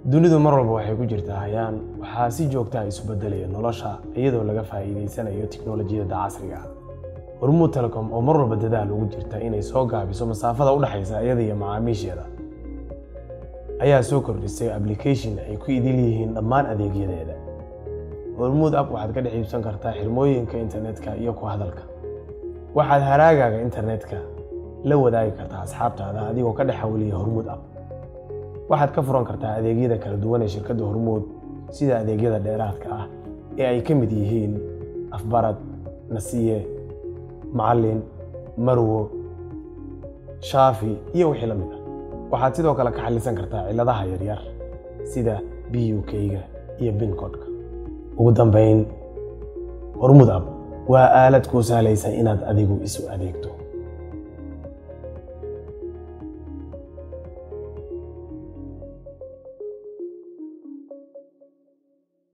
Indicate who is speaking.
Speaker 1: dunidu mar walba waxay ku jirtaa hayaan waxaa si joogto ah isu bedelaya nolosha iyadoo laga faa'iideysanayo tiknoolajiyada casriga ah. Hormuud Telecom oo mar walba dadaal ugu jirta inay soo gaabiso masaafada u dhaxaysa iyada iyo macaamiisheeda ayaa soo kordhisay application ay ku idil yihiin dhammaan adeegyadeeda. Hormuud app waxaad ka dhex iibsan kartaa xirmooyinka internetka iyo ku hadalka. Waxaad haraagaaga internetka la wadaagi kartaa asxaabtaada adigoo ka dhex hawliya Hormuud app. waxaad ka furan kartaa adeegyada kala duwan ee shirkadda Hormuud sida adeegyada dheeraadka ah ee ay ka mid yihiin afbarad, nasiye, macallin, marwo, shaafi iyo wixii la mid ah. waxaad sidoo kale ka xallisan kartaa ciladaha yaryar sida PUK-ga iyo PIN code-ka. ugu dambeyn, Hormuud app waa aalad kuu sahlaysa inaad adigu isu adeegto.